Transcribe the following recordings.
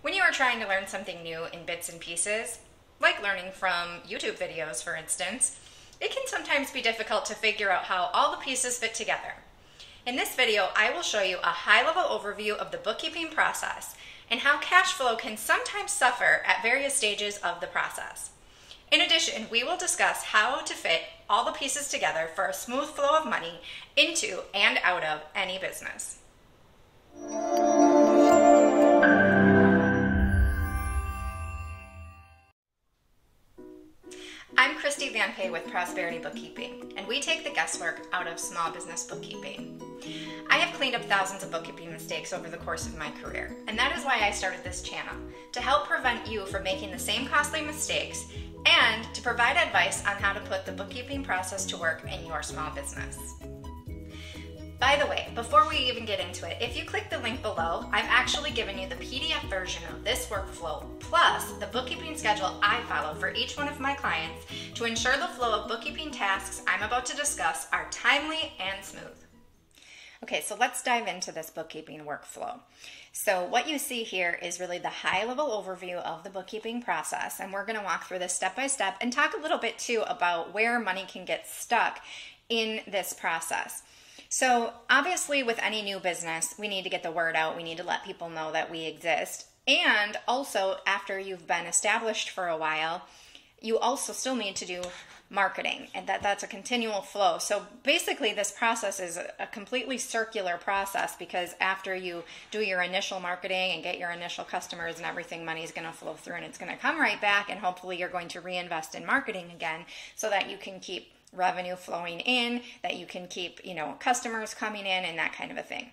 When you are trying to learn something new in bits and pieces, like learning from YouTube videos, for instance, it can sometimes be difficult to figure out how all the pieces fit together. In this video, I will show you a high-level overview of the bookkeeping process and how cash flow can sometimes suffer at various stages of the process. In addition, we will discuss how to fit all the pieces together for a smooth flow of money into and out of any business. I'm Kristie Van Pay with Prosperity Bookkeeping, and we take the guesswork out of small business bookkeeping. I have cleaned up thousands of bookkeeping mistakes over the course of my career, and that is why I started this channel, to help prevent you from making the same costly mistakes and to provide advice on how to put the bookkeeping process to work in your small business. By the way, before we even get into it, if you click the link below, I've actually given you the PDF version of this workflow, plus the bookkeeping schedule I follow for each one of my clients to ensure the flow of bookkeeping tasks I'm about to discuss are timely and smooth. Okay, so let's dive into this bookkeeping workflow. So what you see here is really the high-level overview of the bookkeeping process, and we're going to walk through this step by step and talk a little bit too about where money can get stuck in this process. So obviously with any new business, we need to get the word out. We need to let people know that we exist. And also after you've been established for a while, you also still need to do marketing, and that's a continual flow. So basically this process is a completely circular process, because after you do your initial marketing and get your initial customers and everything, money is going to flow through and it's going to come right back, and hopefully you're going to reinvest in marketing again so that you can keep revenue flowing in, that you can keep, customers coming in and that kind of a thing.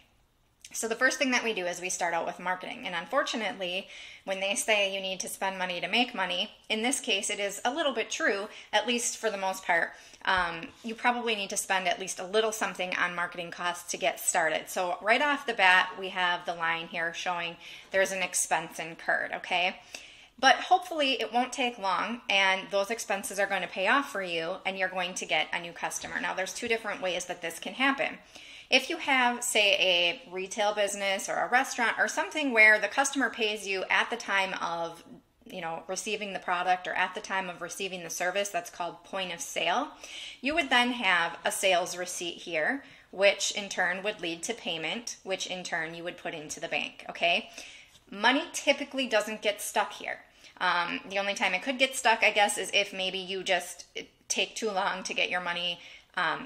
So the first thing that we do is we start out with marketing. And unfortunately, when they say you need to spend money to make money, in this case, it is a little bit true, at least for the most part. You probably need to spend at least a little something on marketing costs to get started. So right off the bat, we have the line here showing there's an expense incurred, okay? But hopefully it won't take long, and those expenses are going to pay off for you, and you're going to get a new customer. Now, there's two different ways that this can happen. If you have, say, a retail business or a restaurant or something where the customer pays you at the time of receiving the product or at the time of receiving the service, that's called point of sale, you would then have a sales receipt here, which in turn would lead to payment, which in turn you would put into the bank, okay? Money typically doesn't get stuck here. The only time it could get stuck, I guess, is if maybe you just take too long to get your money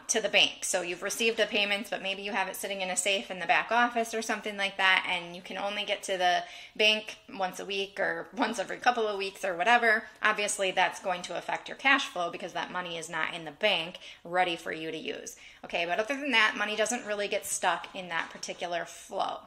to the bank. So you've received the payments, but maybe you have it sitting in a safe in the back office or something like that, and you can only get to the bank once a week or once every couple of weeks or whatever. Obviously, that's going to affect your cash flow because that money is not in the bank ready for you to use. Okay, but other than that, money doesn't really get stuck in that particular flow.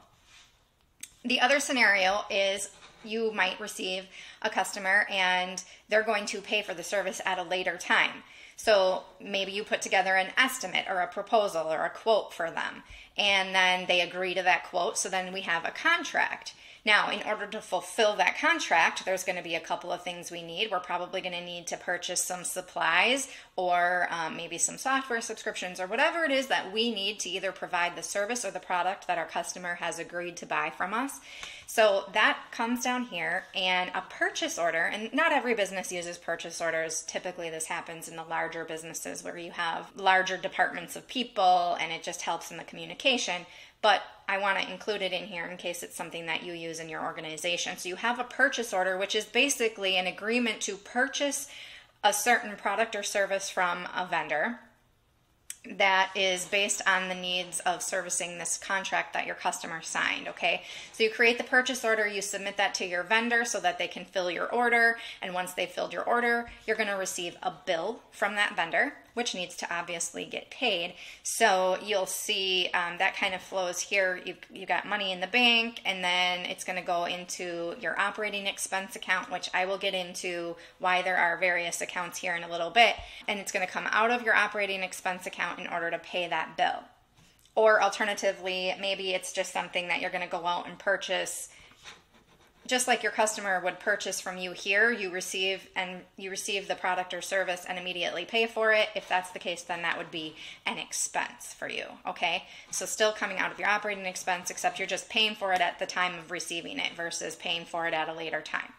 The other scenario is you might receive a customer and they're going to pay for the service at a later time. So maybe you put together an estimate or a proposal or a quote for them, and then they agree to that quote, so then we have a contract. Now, in order to fulfill that contract, there's going to be a couple of things we need. We're probably going to need to purchase some supplies or maybe some software subscriptions or whatever it is that we need to either provide the service or the product that our customer has agreed to buy from us. So that comes down here, and a purchase order, and not every business uses purchase orders. Typically this happens in the larger businesses where you have larger departments of people and it just helps in the communication. But I want to include it in here in case it's something that you use in your organization. So you have a purchase order, which is basically an agreement to purchase a certain product or service from a vendor that is based on the needs of servicing this contract that your customer signed, okay? So you create the purchase order, you submit that to your vendor so that they can fill your order, and once they've filled your order, you're going to receive a bill from that vendor, which needs to obviously get paid. So you'll see that kind of flows here. You got money in the bank, and then it's going to go into your operating expense account, which I will get into why there are various accounts here in a little bit, and it's going to come out of your operating expense account in order to pay that bill. Or alternatively, maybe it's just something that you're going to go out and purchase just like your customer would purchase from you here, you receive the product or service and immediately pay for it. If that's the case, then that would be an expense for you, okay? So still coming out of your operating expense, except you're just paying for it at the time of receiving it versus paying for it at a later time.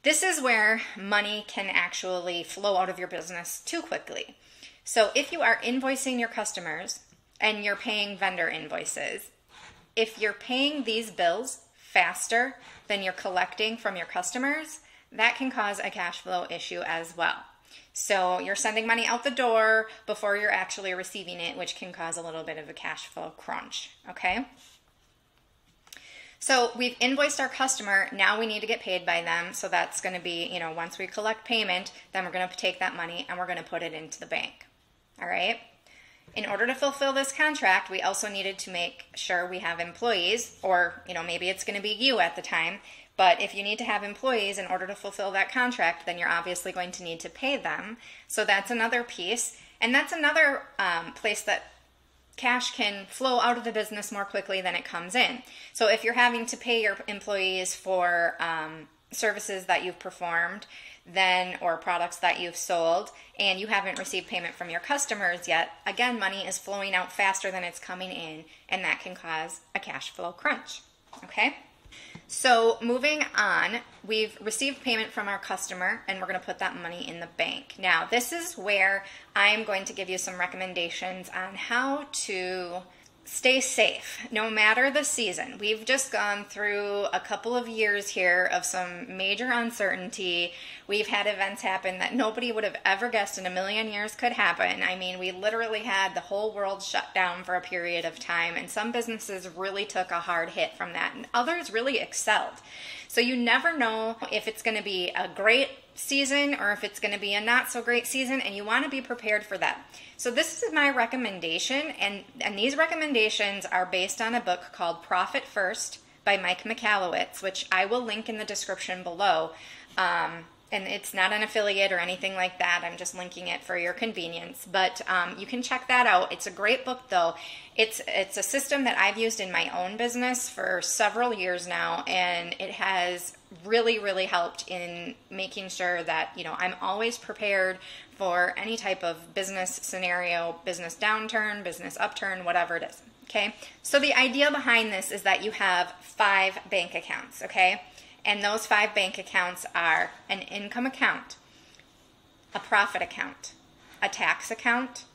This is where money can actually flow out of your business too quickly. So if you are invoicing your customers and you're paying vendor invoices, if you're paying these bills faster than you're collecting from your customers, that can cause a cash flow issue as well. So you're sending money out the door before you're actually receiving it, which can cause a little bit of a cash flow crunch, okay? So we've invoiced our customer, now we need to get paid by them. So that's going to be, once we collect payment, then we're going to take that money and we're going to put it into the bank, all right? In order to fulfill this contract, we also needed to make sure we have employees, or maybe it's going to be you at the time, but if you need to have employees in order to fulfill that contract, then you're obviously going to need to pay them. So that's another piece, and that's another place that cash can flow out of the business more quickly than it comes in. So if you're having to pay your employees for services that you've performed, or products that you've sold, and you haven't received payment from your customers yet, again, money is flowing out faster than it's coming in, and that can cause a cash flow crunch, okay? So moving on, we've received payment from our customer, and we're going to put that money in the bank. Now, this is where I'm going to give you some recommendations on how to stay safe, no matter the season. We've just gone through a couple of years here of some major uncertainty. We've had events happen that nobody would have ever guessed in a million years could happen. I mean, we literally had the whole world shut down for a period of time, and some businesses really took a hard hit from that, and others really excelled. So you never know if it's going to be a great season or if it's going to be a not so great season, and you want to be prepared for that. So this is my recommendation, and these recommendations are based on a book called Profit First by Michalowicz, which I will link in the description below. And it's not an affiliate or anything like that. I'm just linking it for your convenience. But you can check that out. It's a great book, though. It's a system that I've used in my own business for several years now, and it has really, really helped in making sure that, I'm always prepared for any type of business scenario, business downturn, business upturn, whatever it is, okay? So the idea behind this is that you have 5 bank accounts, okay? And those 5 bank accounts are an income account, a profit account, a tax account,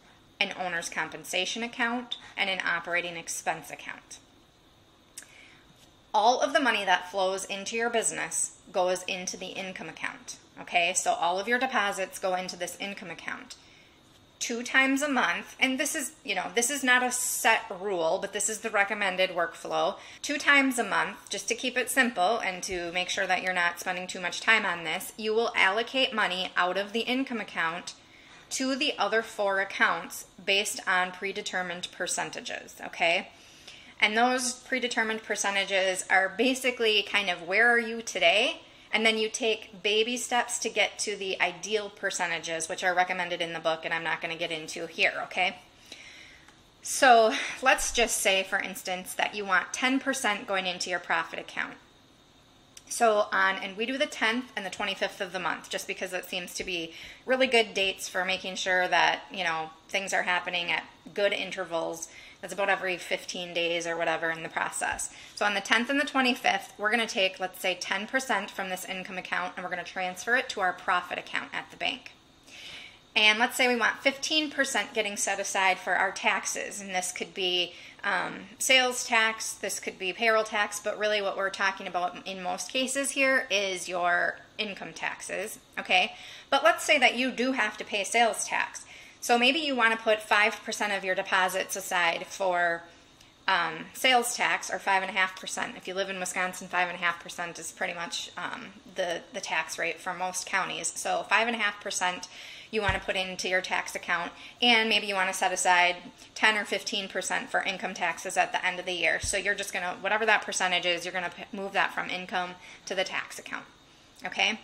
an owner's compensation account, and an operating expense account. All of the money that flows into your business goes into the income account, okay? So all of your deposits go into this income account. 2 times a month, and this is not a set rule, but this is the recommended workflow. 2 times a month, just to keep it simple and to make sure that you're not spending too much time on this, you will allocate money out of the income account to the other 4 accounts based on predetermined percentages, okay? And those predetermined percentages are basically kind of where are you today, and then you take baby steps to get to the ideal percentages, which are recommended in the book, and I'm not going to get into here, okay? So let's just say, for instance, that you want 10% going into your profit account. So and we do the 10th and the 25th of the month, just because it seems to be really good dates for making sure that, things are happening at good intervals. That's about every 15 days or whatever in the process. So on the 10th and the 25th, we're going to take, let's say, 10% from this income account, and we're going to transfer it to our profit account at the bank. And let's say we want 15% getting set aside for our taxes, and this could be sales tax, this could be payroll tax, but really what we're talking about in most cases here is your income taxes, okay? But let's say that you do have to pay sales tax. So maybe you want to put 5% of your deposits aside for sales tax, or 5.5%. If you live in Wisconsin, 5.5% is pretty much the tax rate for most counties. So 5.5% you want to put into your tax account, and maybe you want to set aside 10 or 15% for income taxes at the end of the year. So you're just going to, whatever that percentage is, you're going to move that from income to the tax account, okay?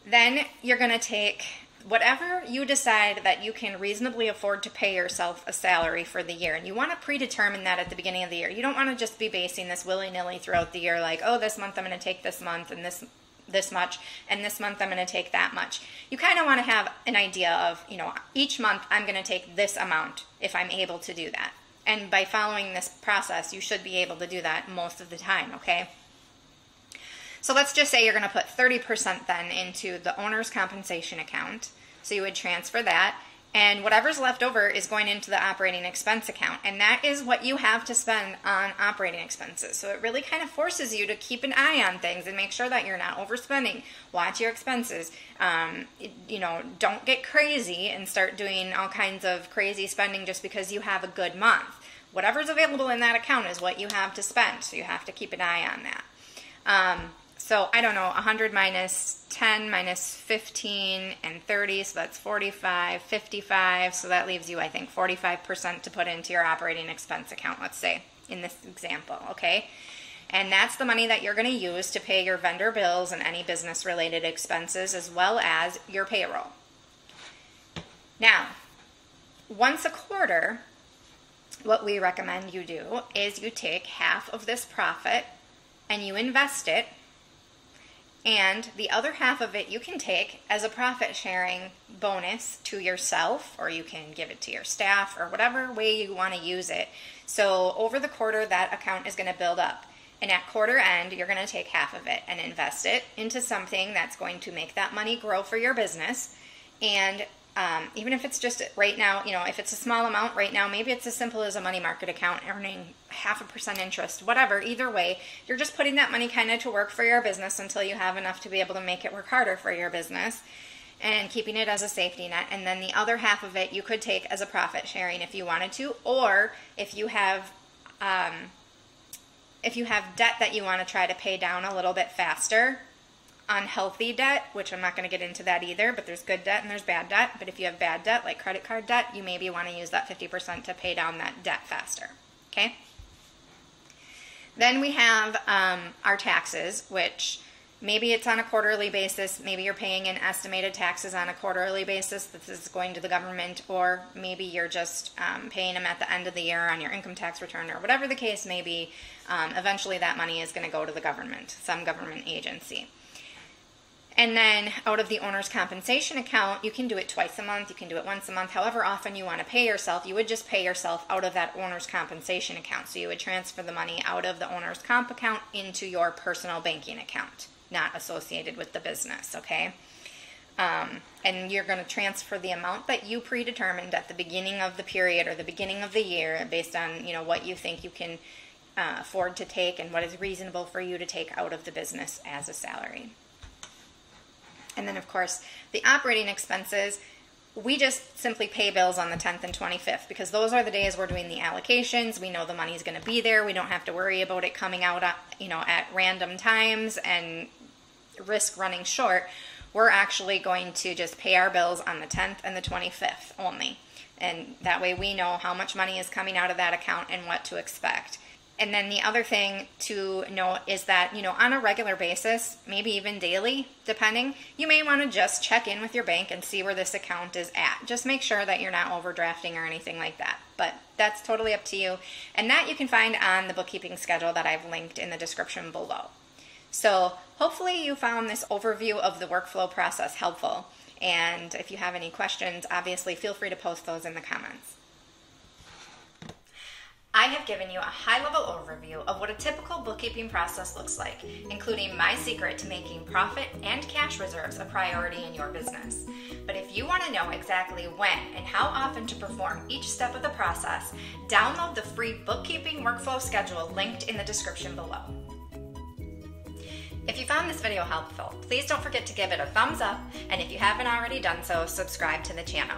Then you're going to take whatever you decide that you can reasonably afford to pay yourself a salary for the year, and you want to predetermine that at the beginning of the year. You don't want to just be basing this willy-nilly throughout the year, like, oh, this month I'm going to take this month and this much, and this month I'm going to take that much. You kind of want to have an idea of, each month I'm going to take this amount if I'm able to do that. And by following this process, you should be able to do that most of the time, okay? So let's just say you're going to put 30% then into the owner's compensation account. So you would transfer that, and whatever's left over is going into the operating expense account. And that is what you have to spend on operating expenses. So it really kind of forces you to keep an eye on things and make sure that you're not overspending. Watch your expenses. Don't get crazy and start doing all kinds of crazy spending just because you have a good month. Whatever's available in that account is what you have to spend. So you have to keep an eye on that. So I don't know, 100 minus 10 minus 15 and 30, so that's 45, 55. So that leaves you, I think, 45% to put into your operating expense account, let's say, in this example, okay? And that's the money that you're going to use to pay your vendor bills and any business-related expenses, as well as your payroll. Now, once a quarter, what we recommend you do is you take half of this profit and you invest it, and the other half of it you can take as a profit sharing bonus to yourself, or you can give it to your staff, or whatever way you want to use it. So over the quarter, that account is going to build up. And at quarter end, you're going to take half of it and invest it into something that's going to make that money grow for your business. And even if it's just right now, if it's a small amount right now, maybe it's as simple as a money market account earning 0.5% interest, whatever. Either way, you're just putting that money kind of to work for your business until you have enough to be able to make it work harder for your business, and keeping it as a safety net. And then the other half of it you could take as a profit sharing if you wanted to, or if you have debt that you want to try to pay down a little bit faster, unhealthy debt, which I'm not going to get into that either, but there's good debt and there's bad debt. But if you have bad debt, like credit card debt, you maybe want to use that 50% to pay down that debt faster, okay? Then we have our taxes, which maybe it's on a quarterly basis. Maybe you're paying in estimated taxes on a quarterly basis. This is going to the government, or maybe you're just paying them at the end of the year on your income tax return, or whatever the case may be. Eventually that money is going to go to the government, some government agency. And then out of the owner's compensation account, you can do it twice a month, you can do it once a month, however often you want to pay yourself. You would just pay yourself out of that owner's compensation account. So you would transfer the money out of the owner's comp account into your personal banking account, not associated with the business, okay? And you're going to transfer the amount that you predetermined at the beginning of the period or the beginning of the year based on, what you think you can afford to take and what is reasonable for you to take out of the business as a salary. And then, of course, the operating expenses, we just simply pay bills on the 10th and 25th because those are the days we're doing the allocations. We know the money's going to be there. We don't have to worry about it coming out, at random times and risk running short. We're actually going to just pay our bills on the 10th and the 25th only. And that way we know how much money is coming out of that account and what to expect. And then the other thing to note is that, on a regular basis, maybe even daily, depending, you may want to just check in with your bank and see where this account is at. Just make sure that you're not overdrafting or anything like that. But that's totally up to you. And that you can find on the bookkeeping schedule that I've linked in the description below. So hopefully you found this overview of the workflow process helpful. And if you have any questions, obviously feel free to post those in the comments. I have given you a high-level overview of what a typical bookkeeping process looks like, including my secret to making profit and cash reserves a priority in your business. But if you want to know exactly when and how often to perform each step of the process, download the free bookkeeping workflow schedule linked in the description below. If you found this video helpful, please don't forget to give it a thumbs up, and if you haven't already done so, subscribe to the channel.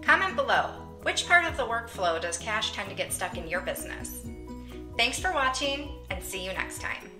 Comment below. Which part of the workflow does cash tend to get stuck in your business? Thanks for watching, and see you next time.